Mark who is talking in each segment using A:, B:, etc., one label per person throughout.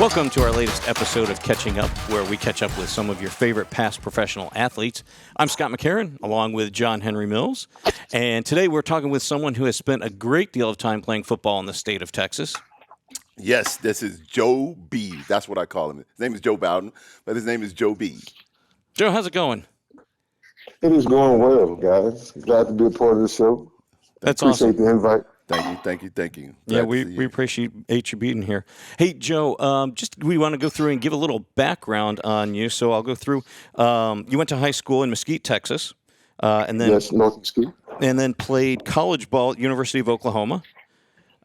A: Welcome to our latest episode of Catching Up, where we catch up with some of your favorite past professional athletes. I'm Scott McCarron, along with John Henry Mills. And today we're talking with someone who has spent a great deal of time playing football in the state of Texas.
B: Yes, this is Joe B. That's what I call him. His name is Joe Bowden, but his name is Joe B.
A: Joe, how's it going?
C: It is going well, guys. Glad to be a part of the show.
A: That's
C: Appreciate
A: awesome.
C: the invite.
B: Thank you.
A: Yeah, we appreciate you being here. Hey, Joe, we want to go through and give a little background on you. So I'll go through. You went to high school in Mesquite, Texas, and then
C: Yes, North Mesquite.
A: And then played college ball at University of Oklahoma.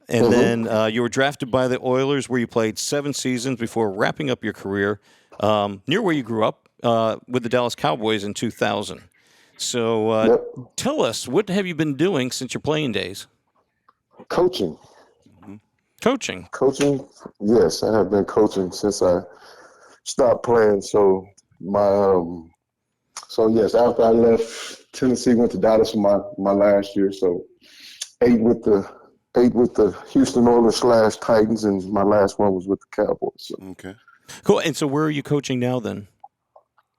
A: And then you were drafted by the Oilers, where you played 7 seasons before wrapping up your career near where you grew up with the Dallas Cowboys in 2000. So Tell us, what have you been doing since your playing days?
C: Coaching.
A: Coaching?
C: Yes, I have been coaching since I stopped playing. So yes, after I left Tennessee, went to Dallas for my last year. So ate with the Houston Oilers / Titans, and my last one was with the Cowboys. So.
B: Okay.
A: Cool. And so where are you coaching now then?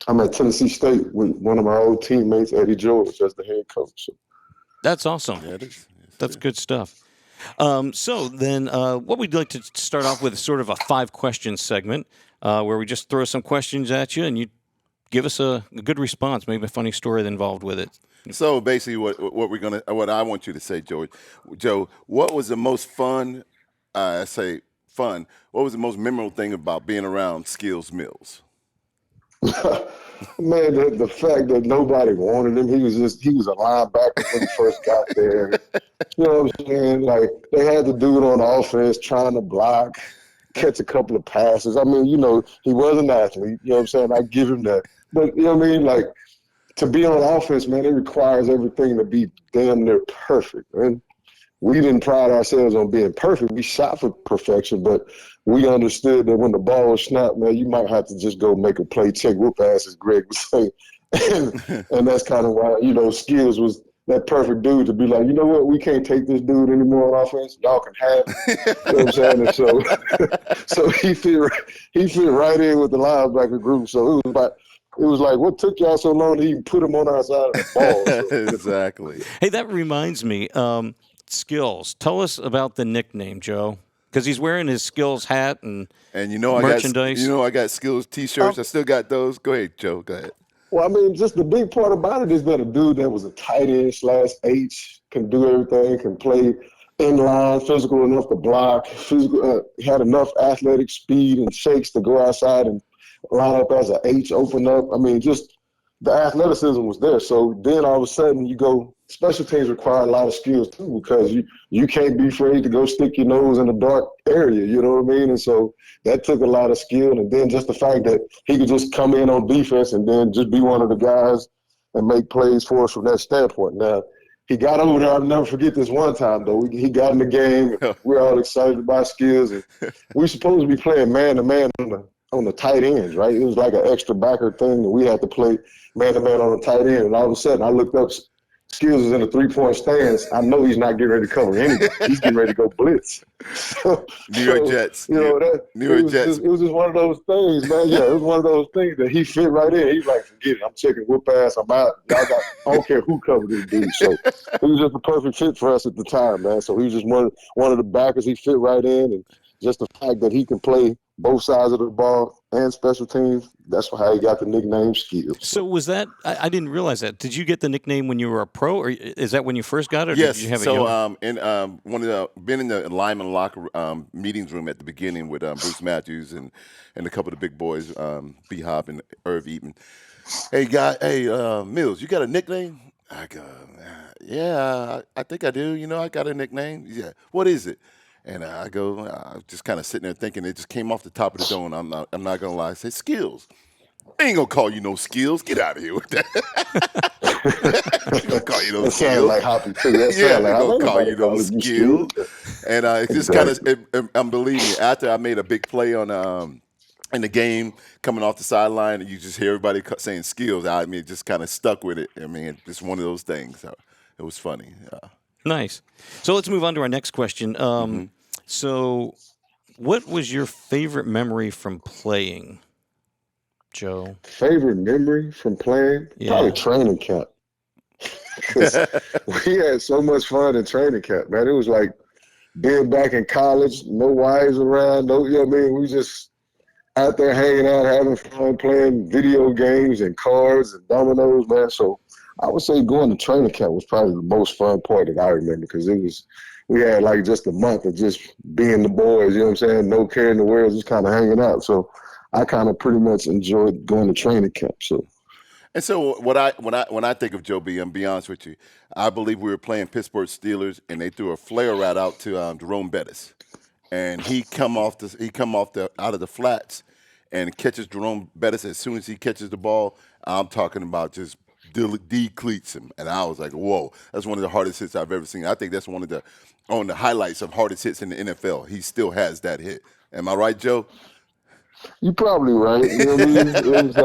C: I'm at Tennessee State with one of my old teammates, Eddie George, as the head coach. So.
A: That's awesome.
B: Yeah, it is.
A: That's good stuff. So then what we'd like to start off with is sort of a 5-question segment where we just throw some questions at you and you give us a good response, maybe a funny story involved with it.
B: So basically what I want you to say, Joe, what was the most fun, what was the most memorable thing about being around Skills Mills?
C: Man, the fact that nobody wanted him, he was a linebacker when he first got there. You know what I'm saying? Like, they had the dude on offense trying to block, catch a couple of passes. I mean, he was an athlete. You know what I'm saying? I give him that. But, you know what I mean? Like, to be on offense, man, it requires everything to be damn near perfect. And we didn't pride ourselves on being perfect. We shot for perfection, but we understood that when the ball was snapped, man, you might have to just go make a play, check whoop ass, as Greg would say. And that's kind of why, Skills was that perfect dude to be like, you know what, we can't take this dude anymore on offense. Y'all can have him. You know what I'm saying? And so he fit right in with the linebacker group. So it was like, what took y'all so long to even put him on our side of the ball? So.
B: Exactly.
A: Hey, that reminds me, Skills. Tell us about the nickname, Joe. Because he's wearing his Skills hat and merchandise.
B: I got Skills T-shirts. I still got those. Go ahead, Joe. Go ahead.
C: Well, I mean, just the big part about it is that a dude that was a tight end / H can do everything, can play in line, physical enough to block, had enough athletic speed and shakes to go outside and line up as an H, open up. I mean, just the athleticism was there. So then all of a sudden you go, special teams require a lot of skills too, because you can't be afraid to go stick your nose in a dark area, you know what I mean? And so that took a lot of skill. And then just the fact that he could just come in on defense and then just be one of the guys and make plays for us from that standpoint. Now, he got over there. I'll never forget this one time, though. He got in the game. We're all excited about Skills. And we're supposed to be playing man-to-man on the tight ends, right? It was like an extra backer thing, and we had to play man-to-man on the tight end. And all of a sudden, I looked up, Skills is in the 3-point stance. I know he's not getting ready to cover anybody. He's getting ready to go blitz.
B: New York Jets.
C: New York Jets. It was just one of those things, man. Yeah, it was one of those things that he fit right in. He's like, forget it. I'm checking whoop ass. I'm out. I don't care who covered this dude. So he was just a perfect fit for us at the time, man. So he was just one of the backers. He fit right in, and just the fact that he can play both sides of the ball and special teams, that's how he got the nickname Skills.
A: So was that – I didn't realize that. Did you get the nickname when you were a pro, or is that when you first got it? Or
B: Yes.
A: Did you have
B: been in the lineman locker meetings room at the beginning with Bruce Matthews and a couple of the big boys, B. Hop and Irv Eaton. Hey, Mills, you got a nickname? I go, yeah, I think I do. I got a nickname. Yeah. What is it? And I just kind of sitting there thinking, it just came off the top of the dome. I'm not gonna lie. I say, Skills. I ain't gonna call you no Skills. Get out of here with that. I ain't gonna call you no Skills.
C: Like Hoppy too.
B: Yeah, I'm gonna call you no Skills. And it just kind of, I'm believing me. After I made a big play on in the game, coming off the sideline, and you just hear everybody saying Skills. I mean, it just kind of stuck with it. I mean, it's one of those things. So it was funny.
A: Nice. So let's move on to our next question. So What was your favorite memory from playing, Joe?
C: Favorite memory from playing? Probably
A: Yeah.
C: training camp. Because we had so much fun in training camp, man. It was like being back in college, no wives around, no, you know what I mean? We just out there hanging out, having fun, playing video games and cards and dominoes, man. So I would say going to training camp was probably the most fun part that I remember because we had like just a month of just being the boys, you know what I'm saying? No care in the world, just kind of hanging out. So I kind of pretty much enjoyed going to training camp. So
B: And so when I think of Joe B, I'm be honest with you, I believe we were playing Pittsburgh Steelers and they threw a flare route out to Jerome Bettis, and he come off the out of the flats and catches Jerome Bettis. As soon as he catches the ball, I'm talking about just decleats him, and I was like, whoa, that's one of the hardest hits I've ever seen. I think that's one of the on the highlights of hardest hits in the NFL. He still has that hit. Am I right, Joe?
C: you're probably right. You know what I mean? It was,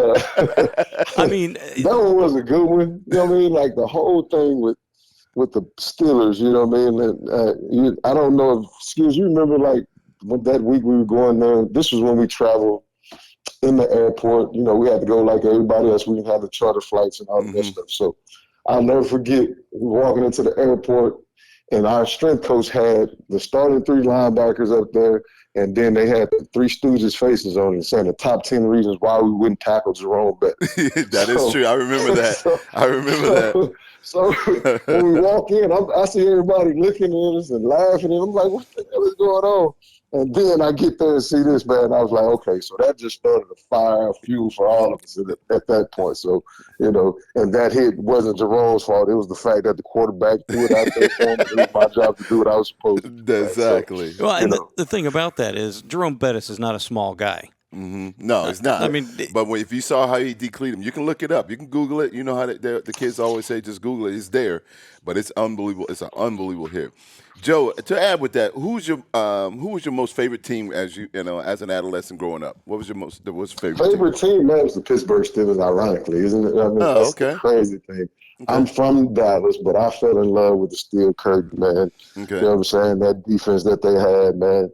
A: I mean,
C: that one was a good one. You know what I mean? Like the whole thing with the Steelers, you know what I mean? I don't know if, excuse you remember like when that week we were going there, this was when we traveled in the airport. You know, we had to go like everybody else. We didn't have the charter flights and all that stuff. So I'll never forget walking into the airport and our strength coach had the starting 3 linebackers up there, and then they had the 3 Stooges faces on it saying the top 10 reasons why we wouldn't tackle Jerome Bettis.
B: That is true. I remember that. I remember that.
C: So when we walk in, I see everybody looking at us and laughing, and I'm like, what the hell is going on? And then I get there and see this, man, and I was like, okay, so that just started a fire, a fuel for all of us at that point. So, you know, and that hit wasn't Jerome's fault. It was the fact that the quarterback threw it out there for him, and it was my job to do what I was supposed to do.
B: Exactly.
C: So,
A: well, and the thing about that is Jerome Bettis is not a small guy.
B: No, it's not.
A: I mean,
B: but if you saw how he decleated him, you can look it up. You can Google it. You know how the kids always say, just Google it. It's there. But it's unbelievable. It's an unbelievable hit. Joe, to add with that, who was your most favorite team as as an adolescent growing up? What was your favorite
C: team, man, was the Pittsburgh Steelers, ironically, isn't it? I mean,
B: Oh,
C: that's
B: okay.
C: the crazy thing.
B: Okay.
C: I'm from Dallas, but I fell in love with the Steel Curtain, man.
B: Okay.
C: You know what I'm saying? That defense that they had, man.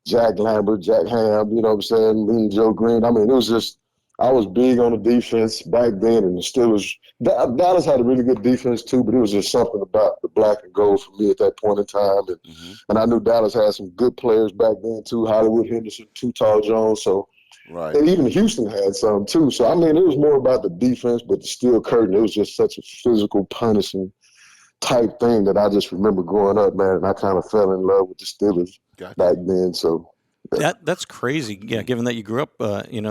C: Jack Lambert, Jack Ham, you know what I'm saying? Me and Joe Green. I mean, it was just, I was big on the defense back then, and the Steelers, Dallas had a really good defense too, but it was just something about the black and gold for me at that point in time. And I knew Dallas had some good players back then too, Hollywood Henderson, Too Tall Jones. So,
B: Right.
C: and even Houston had some too. So, I mean, it was more about the defense, but the Steel Curtain, it was just such a physical, punishing type thing that I just remember growing up, man, and I kind of fell in love with the Steelers back then. So
A: that's crazy. Yeah, given that you grew up,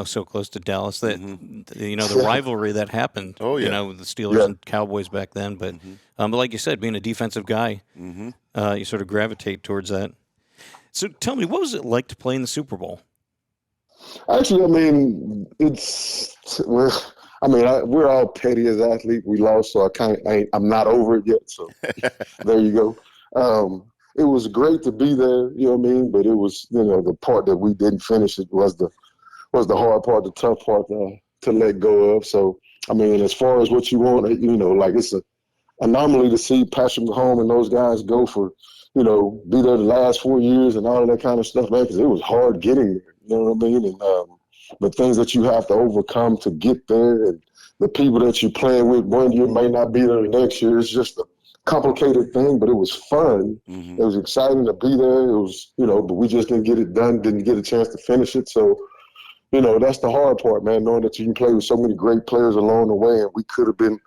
A: so close to Dallas, that the rivalry that happened.
B: Oh, yeah.
A: With the Steelers and Cowboys back then. But like you said, being a defensive guy, you sort of gravitate towards that. So tell me, what was it like to play in the Super Bowl?
C: Actually, I mean, we're all petty as athletes. We lost, so I'm not over it yet. So there you go. It was great to be there, you know what I mean? But it was, the part that we didn't finish it was the hard part, the tough part to let go of. So, I mean, as far as what you want, like it's an anomaly to see Patrick Mahomes and those guys go for, be there the last 4 years and all of that kind of stuff, man, because it was hard getting there, you know what I mean? And the things that you have to overcome to get there, and the people that you're playing with one year may not be there the next year. It's just a complicated thing, but it was fun. It was exciting to be there. It was, but we just didn't get it done, didn't get a chance to finish it. So, that's the hard part, man, knowing that you can play with so many great players along the way, and we could have been,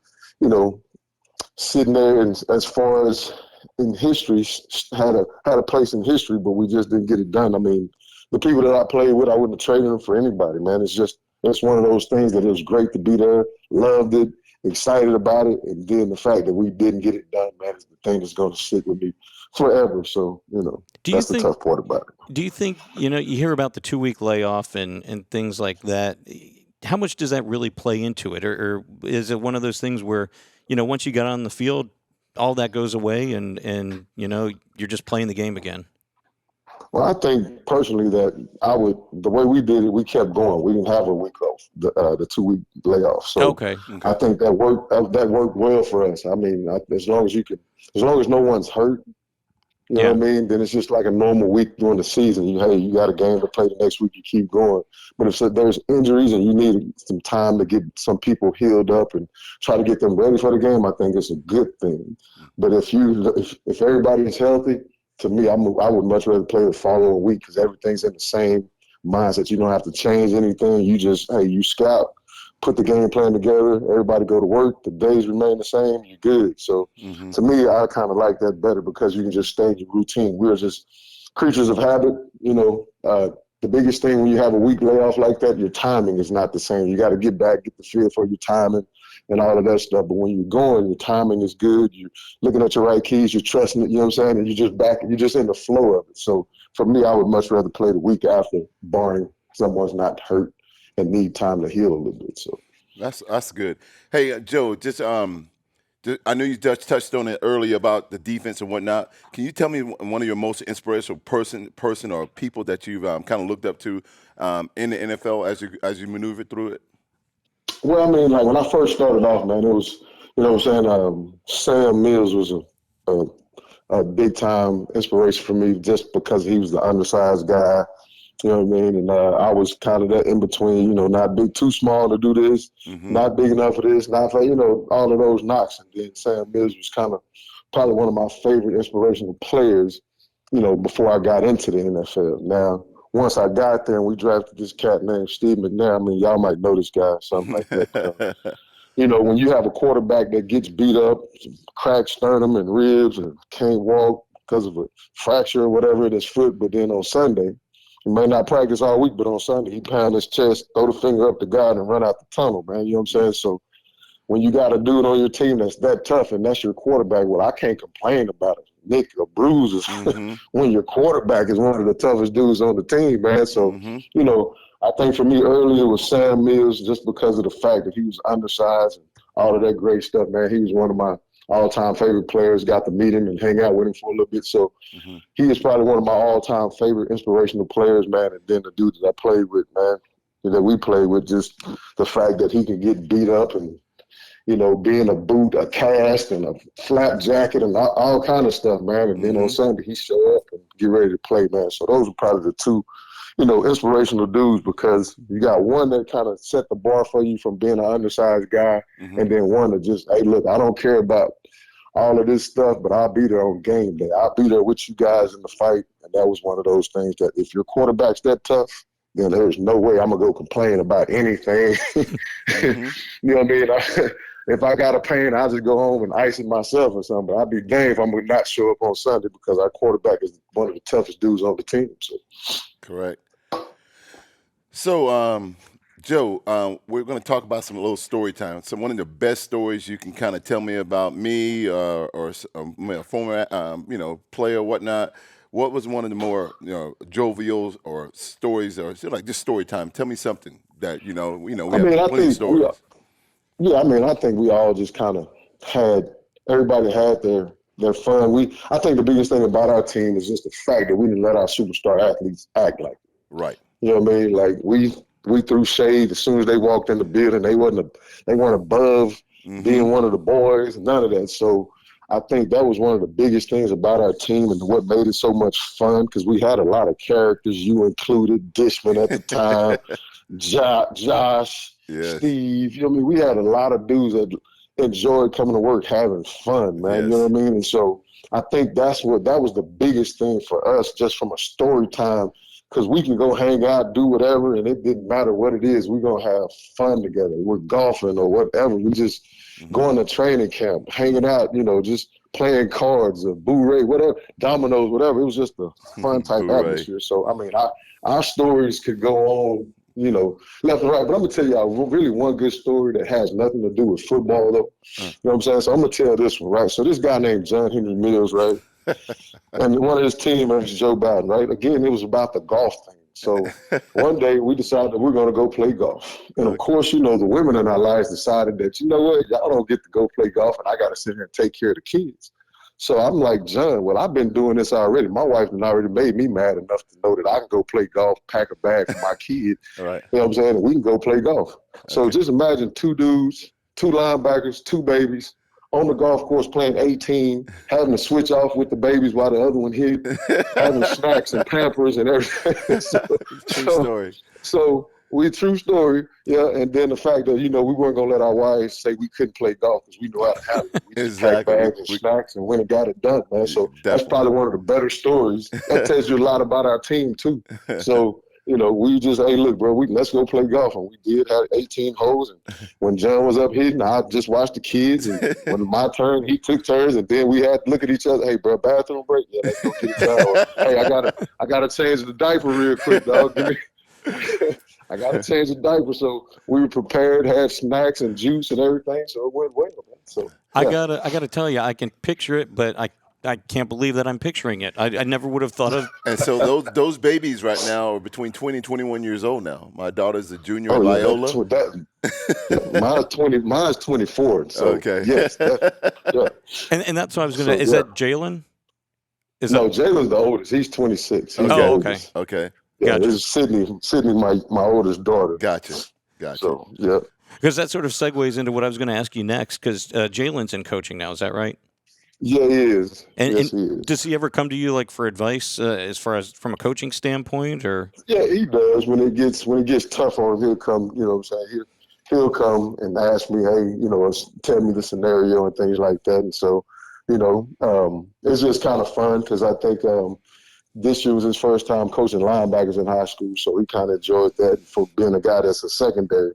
C: sitting there, and as far as in history, had a place in history, but we just didn't get it done. I mean, the people that I played with, I wouldn't have traded them for anybody, man. It's one of those things that it was great to be there, loved it, excited about it, and then the fact that we didn't get it done, man, is the thing that's going to stick with me forever. So, that's the tough part about it.
A: Do you think, you hear about the 2-week layoff and things like that? How much does that really play into it? Or is it one of those things where, once you got on the field, all that goes away and you're just playing the game again?
C: Well, I think personally that the way we did it, we kept going. We didn't have a week off, the 2-week layoff. So
A: okay.
C: I think that worked well for us. I mean, as long as no one's hurt, You know what I mean? Then it's just like a normal week during the season. You got a game to play the next week, you keep going. But if there's injuries and you need some time to get some people healed up and try to get them ready for the game, I think it's a good thing. But if everybody is healthy, to me, I would much rather play the following week because everything's in the same mindset. You don't have to change anything. You just, you scout, put the game plan together, everybody go to work, the days remain the same, you're good. So to me, I kind of like that better because you can just stay in your routine. We're just creatures of habit. The biggest thing when you have a week layoff like that, your timing is not the same. You got to get back, get the feel for your timing and all of that stuff. But when you're going, your timing is good. You're looking at your right keys, you're trusting it, you know what I'm saying? And you're just in the flow of it. So for me, I would much rather play the week after, barring someone's not hurt and need time to heal a little bit. So
B: that's good. Hey, Joe, I know you touched on it earlier about the defense and whatnot. Can you tell me one of your most inspirational person or people that you've kind of looked up to in the NFL as you maneuvered through it?
C: Well, I mean, like when I first started off, man, it was, you know what I'm saying, Sam Mills was a big time inspiration for me just because he was the undersized guy. You know what I mean? And I was kind of that in between, not big, too small to do this, not big enough for this, not for, all of those knocks. And then Sam Mills was kind of probably one of my favorite inspirational players, before I got into the NFL. Now, once I got there and we drafted this cat named Steve McNair, I mean, y'all might know this guy, something like that. But, when you have a quarterback that gets beat up, cracked sternum and ribs and can't walk because of a fracture or whatever in his foot, but then on Sunday, he may not practice all week, but on Sunday, he pound his chest, throw the finger up to God, and run out the tunnel, man. You know what I'm saying? So when you got a dude on your team that's that tough and that's your quarterback, well, I can't complain about it. Nick or bruises when your quarterback is one of the toughest dudes on the team, man. So, I think for me earlier was Sam Mills just because of the fact that he was undersized and all of that great stuff, man. He was one of my all-time favorite players, got to meet him and hang out with him for a little bit. So he is probably one of my all-time favorite inspirational players, man. And then the dude that I played with, man, that we played with, just the fact that he could get beat up and, be in a boot, a cast, and a flap jacket and all kind of stuff, man. And then on Sunday, he show up and get ready to play, man. So those are probably the two, inspirational dudes because you got one that kind of set the bar for you from being an undersized guy and then one that just, hey, look, I don't care about all of this stuff, but I'll be there on game day. I'll be there with you guys in the fight. And that was one of those things that if your quarterback's that tough, then there's no way I'm going to go complain about anything. You know what I mean? If I got a pain, I'll just go home and ice it myself or something. But I'd be damned if I'm going to not show up on Sunday because our quarterback is one of the toughest dudes on the team. So.
B: Correct. So, Joe, we're going to talk about some little story time. So one of the best stories you can kind of tell me about me or a former, player or whatnot. What was one of the more, jovial or stories or like just story time? Tell me something that, we have plenty of stories.
C: I think we all just kind of everybody had their fun. I think the biggest thing about our team is just the fact that we didn't let our superstar athletes act like it.
B: Right.
C: You know what I mean? Like we threw shade as soon as they walked in the building. They weren't above being one of the boys, none of that. So I think that was one of the biggest things about our team and what made it so much fun because we had a lot of characters, you included, Dishman at the time, Josh,
B: yes.
C: Steve. You know what I mean? We had a lot of dudes that enjoyed coming to work having fun, man. Yes. You know what I mean? And so I think that was the biggest thing for us just from a story time because we can go hang out, do whatever, and it didn't matter what it is. We're going to have fun together. We're golfing or whatever. We just going to training camp, hanging out, just playing cards or boo-ray, whatever, dominoes, whatever. It was just a fun type atmosphere. So, I mean, our stories could go on, left and right. But I'm going to tell you really one good story that has nothing to do with football, though. You know what I'm saying? So I'm going to tell this one, right? So this guy named John Henry Mills, right? And one of his teammates, Joe Bowden, right? Again, it was about the golf thing. So one day we decided that we're going to go play golf. And of course, the women in our lives decided that, what, y'all don't get to go play golf and I got to sit here and take care of the kids. So I'm like, John, well, I've been doing this already. My wife has already made me mad enough to know that I can go play golf, pack a bag for my kid.
B: Right.
C: You know what I'm saying? And we can go play golf. So just imagine two dudes, two linebackers, two babies, on the golf course playing 18, having to switch off with the babies while the other one hit, having snacks and Pampers and everything.
B: True story.
C: True story, yeah. And then the fact that, we weren't going to let our wives say we couldn't play golf because we knew how to handle it. We just packed bags and snacks and went and got it done, man. So that's probably one of the better stories. That tells you a lot about our team, too. So, we just, hey, look, bro, let's go play golf. And we did have 18 holes. And when John was up hitting, I just watched the kids. And when my turn, he took turns. And then we had to look at each other. Hey, bro, bathroom break? Yeah, let's go get it done. Hey, I gotta change the diaper real quick, dog. I got to change the diaper. So we were prepared, had snacks and juice and everything. So it went well, man. So yeah.
A: I gotta tell you, I can picture it, but I can't believe that I'm picturing it. I never would have thought of.
B: And so those babies right now are between 20 and 21 years old now. My daughter's a junior at Loyola.
C: Mine's 24. So
B: okay.
C: Yes. Yeah.
A: And that's what I was gonna. Is that Jalen?
C: Jalen's the oldest. He's 26. He's
A: the oldest.
B: Okay.
C: Yeah,
A: gotcha.
C: This is Sydney, my oldest daughter.
B: Gotcha.
C: So, yeah.
A: Because that sort of segues into what I was going to ask you next, because Jalen's in coaching now. Is that right?
C: Yeah, he is.
A: And,
C: yes, he is.
A: Does he ever come to you for advice as far as from a coaching standpoint, or?
C: Yeah, he does. When it gets tough on him, he'll come. You know what I'm saying? He'll come and ask me, hey, tell me the scenario and things like that. And so, it's just kind of fun because I think this year was his first time coaching linebackers in high school, so he kind of enjoyed that. For being a guy that's a secondary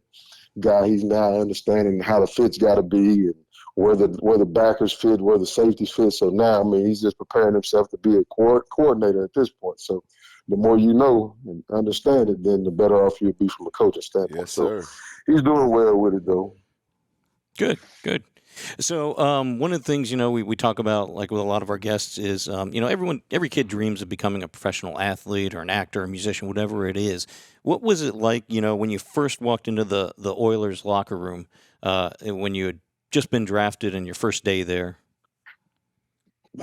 C: guy, he's now understanding how the fit's got to be and where the backers fit, where the safeties fit. So now, he's just preparing himself to be a coordinator at this point. So the more you know and understand it, then the better off you'll be from a coaching standpoint.
B: Yes, sir.
C: So he's doing well with it, though.
A: Good. So one of the things, we talk about, like with a lot of our guests, is, every kid dreams of becoming a professional athlete or an actor, a musician, whatever it is. What was it like, when you first walked into the Oilers locker room when you had just been drafted and your first day there?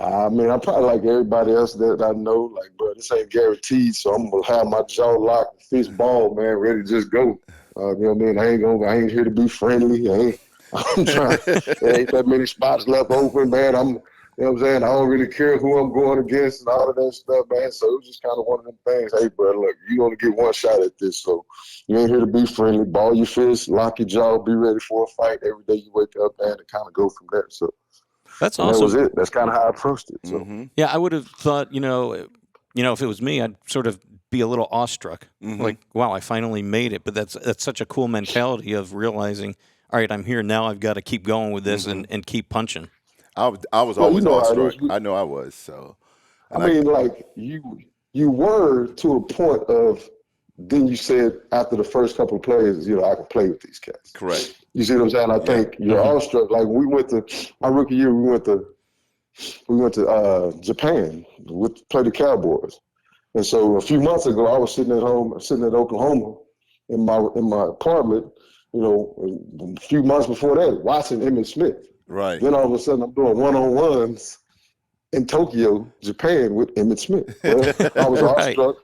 C: I'm probably like everybody else that I know, bro, this ain't guaranteed, so I'm going to have my jaw locked, fist ball, man, ready to just go. You know what I mean? I ain't here to be friendly. I'm trying. There ain't that many spots left open, man. You know what I'm saying? I don't really care who I'm going against and all of that stuff, man. So it was just kind of one of them things. Hey, bro, look, you only get one shot at this, so you ain't here to be friendly. Ball your fist, lock your jaw, be ready for a fight every day you wake up, man, and kind of go from there. So
A: that's awesome.
C: That was it. That's kind of how I approached it. So
A: yeah, I would have thought, if it was me, I'd sort of be a little awestruck, like, wow, I finally made it. But that's such a cool mentality of realizing, all right, I'm here now. I've got to keep going with this and keep punching.
B: I was always awestruck. I know I was. So,
C: you were to a point of. Then you said after the first couple of plays, I can play with these cats.
B: Correct.
C: You see what I'm saying? I think you're awestruck. Like we went to my rookie year, we went to Japan with play the Cowboys, and so a few months ago, I was sitting at Oklahoma in my apartment. A few months before that, watching Emmitt Smith.
B: Right.
C: Then all of a sudden, I'm doing one-on-ones in Tokyo, Japan, with Emmitt Smith. Well, I was awestruck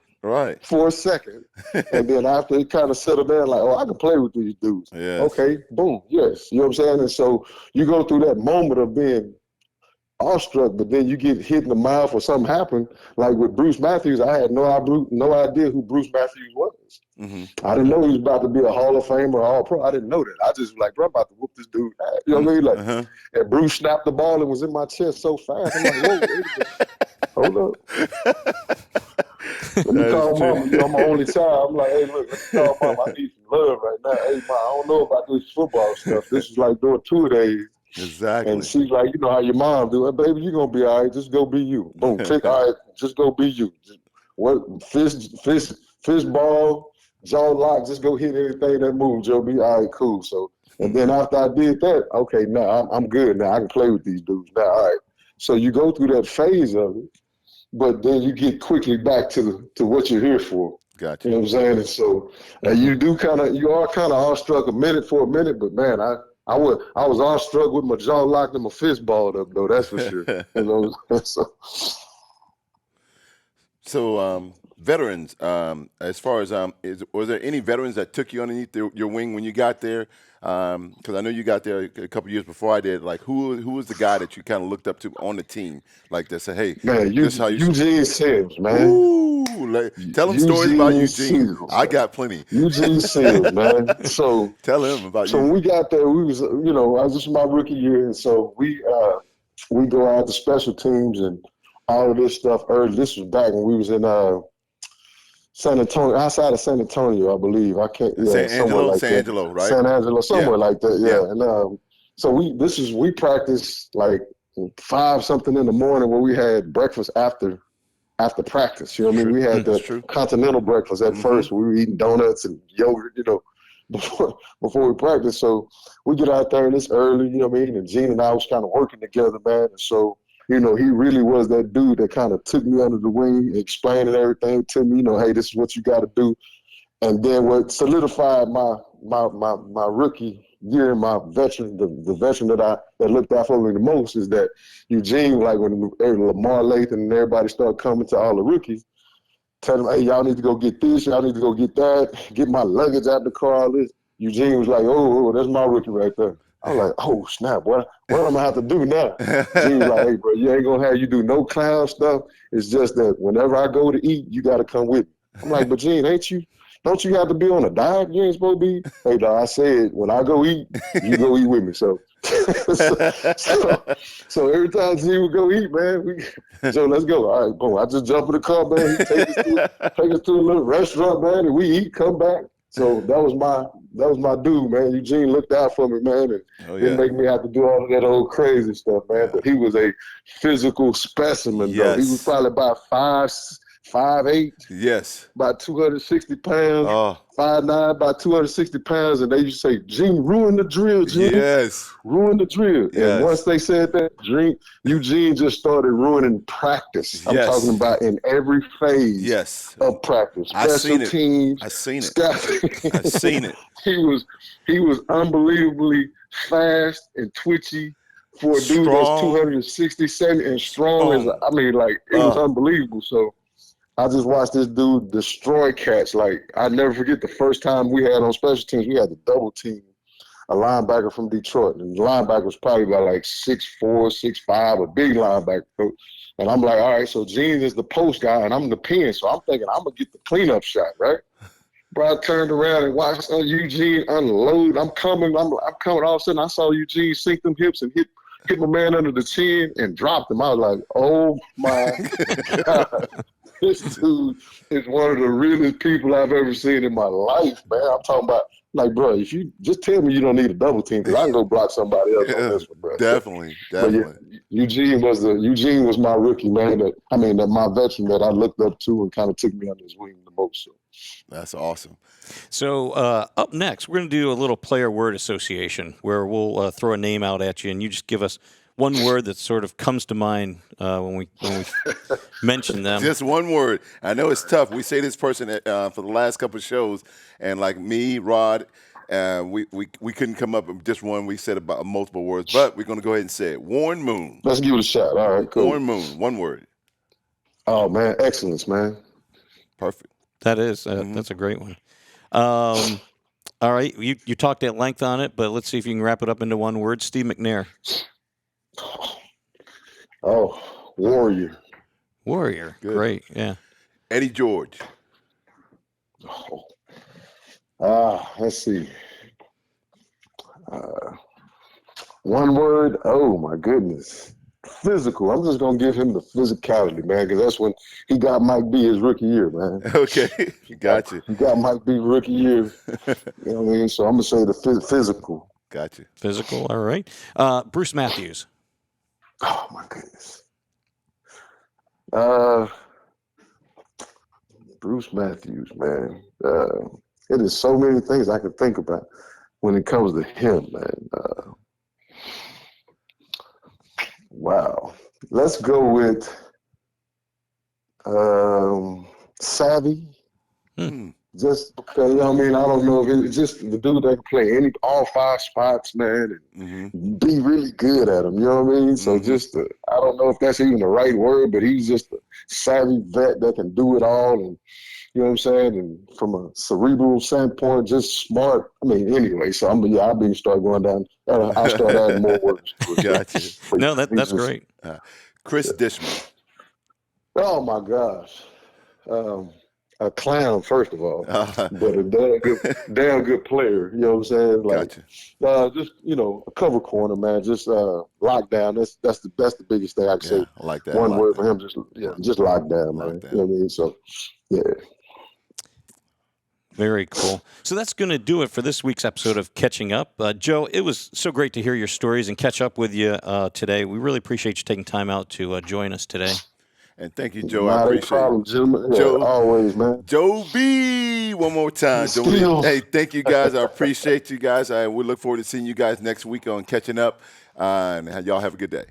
C: for a second, and then after it kind of settled down, like, I can play with these dudes.
B: Yes.
C: Okay, boom, yes. You know what I'm saying? And so you go through that moment of being awestruck, but then you get hit in the mouth or something happened. Like with Bruce Matthews, I had no idea who Bruce Matthews was. I didn't know he was about to be a Hall of Famer or All-Pro. I didn't know that. I just was like, bro, I'm about to whoop this dude. You know what I mean? And Bruce snapped the ball and was in my chest so fast. I'm like, whoa, wait a minute. Hold up. Let me call mama. I'm my only child. I'm like, hey, look, let me call mama. I need some love right now. Hey, ma, I don't know about this football stuff. This is like doing 2 days.
B: Exactly.
C: And she's like, you know how your mom do it, baby, you're going to be all right. Just go be you. Boom. All right, just go be you. Fist ball, jaw lock, just go hit anything that moves, Joe. Be all right, cool. So, and then after I did that, okay, now I'm good now. I can play with these dudes now. All right. So you go through that phase of it, but then you get quickly back to what you're here for.
B: Gotcha.
C: You know what I'm saying? And so you are kind of awestruck for a minute, but man, I was awestruck with my jaw locked and my fist balled up, though. That's for sure. So
B: veterans, as far as was there any veterans that took you underneath your wing when you got there? Because I know you got there a couple years before I did. Like, who was the guy that you kind of looked up to on the team, like that said, "Hey,
C: Man,
B: this is how you."
C: Eugene Sims, man.
B: Ooh, tell him stories about
C: Eugene
B: Eugene.
C: Sims,
B: I
C: man.
B: got plenty.
C: Eugene Sims, man.
B: Tell him about
C: So when
B: you.
C: we got there, we was, this was my rookie year, and so we go out to special teams and all of this stuff early. This was back when we was in San Antonio, outside of San Antonio, I believe. I can't, somewhere like
B: San
C: that.
B: Angelo, right?
C: San Angelo,
B: Yeah.
C: somewhere like that,
B: Yeah.
C: yeah. And so we practiced like 5 something in the morning where we had breakfast after practice. You know what I mean? We had
B: That's
C: the
B: true.
C: continental breakfast at first. We were eating donuts and yogurt, before we practiced. So we get out there and it's early, you know what I mean? And Gene and I was kind of working together, man. And so, he really was that dude that kind of took me under the wing, explaining everything to me, hey, this is what you got to do. And then what solidified my rookie year, my veteran, the veteran that looked out for me the most is that Eugene, like when Lamar Lathan and everybody started coming to all the rookies, tell them, hey, y'all need to go get this, y'all need to go get that, get my luggage out the car, all this. Eugene was like, oh, that's my rookie right there. I was like, oh, snap, what am I going to have to do now? Gene was like, hey, bro, you ain't going to have you do no clown stuff. It's just that whenever I go to eat, you got to come with me. I'm like, but Gene, don't you have to be on a diet? You ain't supposed to be. Hey, dog, I said, when I go eat, you go eat with me. So every time Gene would go eat, man, so let's go. All right, boom. I just jump in the car, man. He take us to a little restaurant, man, and we eat, come back. So that was my dude, man. Eugene looked out for me, man, and didn't make me have to do all of that old crazy stuff, man. Yeah. But he was a physical specimen, though. He was probably about 5'8".
B: Yes.
C: About 260 pounds.
B: Oh.
C: 5'9", about 260 pounds. And they used to say, Gene, ruin the drill, Gene.
B: Yes.
C: Ruin the drill.
B: Yes.
C: And once they said that, Eugene just started ruining practice. I'm talking about in every phase of practice. Special teams.
B: I've seen it.
C: Scouting.
B: I've seen it.
C: He was unbelievably fast and twitchy for a dude that's 267 and strong. It was unbelievable. So I just watched this dude destroy cats. Like, I never forget the first time we had on special teams, we had to double team a linebacker from Detroit. And the linebacker was probably about like 6'4", 6'5", a big linebacker. And I'm like, all right, so Gene is the post guy and I'm the pin. So I'm thinking I'm going to get the cleanup shot, right? Bro, I turned around and watched Eugene unload. I'm coming. All of a sudden I saw Eugene sink them hips and hit my man under the chin and dropped him. I was like, oh my God. This dude is one of the realest people I've ever seen in my life, man. I'm talking about, like, bro, if you just tell me you don't need a double team, because I can go block somebody else on this one, bro.
B: Definitely.
C: But yeah, Eugene was my rookie, man. My veteran that I looked up to and kind of took me under his wing the most. So.
B: That's awesome.
A: So up next, we're going to do a little player word association where we'll throw a name out at you, and you just give us one word that sort of comes to mind when we mention them.
B: Just one word. I know it's tough. We say this person for the last couple of shows, and like me, Rod, we couldn't come up with just one. We said about multiple words, but we're going to go ahead and say it. Warren Moon.
C: Let's give it a shot. All right, cool.
B: Warren Moon. One word.
C: Oh, man. Excellence, man.
B: Perfect.
A: That is. That's a great one. All right. You talked at length on it, but let's see if you can wrap it up into one word. Steve McNair.
C: Oh, warrior.
A: Warrior. Good. Great. Yeah.
B: Eddie George.
C: Let's see. One word. Oh, my goodness. Physical. I'm just going to give him the physicality, man, because that's when he got Mike B his rookie year, man.
B: Okay. Gotcha.
C: He got Mike B rookie year. You know what I mean? So I'm going to say the physical.
B: Gotcha.
A: Physical. All right. Bruce Matthews.
C: Oh, my goodness. Bruce Matthews, man. It is so many things I could think about when it comes to him, man. Wow. Let's go with savvy, just because, you know what I mean? I don't know if it's just the dude that can play all 5 spots, man, and be really good at them. You know what I mean? So just, I don't know if that's even the right word, but he's just a savvy vet that can do it all. And, you know what I'm saying? And from a cerebral standpoint, just smart. I mean, anyway, so I'll be start going down. I'll start adding more words to it.
B: Gotcha.
C: But
A: No,
C: he's
A: that's
C: just,
A: great.
B: Chris Dishman.
C: oh my gosh. A clown, first of all, but a damn good player. You know what I'm saying? Like,
B: Gotcha.
C: just a cover corner, man. Just lockdown. That's the biggest thing I can
B: Yeah,
C: say.
B: I like that.
C: One word
B: that.
C: for him, just lockdown, man.
B: Lockdown.
C: You know what I mean? So, yeah.
A: Very cool. So that's going to do it for this week's episode of Catching Up. Joe, it was so great to hear your stories and catch up with you today. We really appreciate you taking time out to join us today.
B: And thank you, Joe.
C: Not
B: I appreciate
C: a problem, gentlemen. Yeah,
B: Joe.
C: always, man.
B: Joe B. One more time. Joe B.
C: Skills.
B: Hey, thank you guys. I appreciate you guys. We look forward to seeing you guys next week on Catching Up. And y'all have a good day.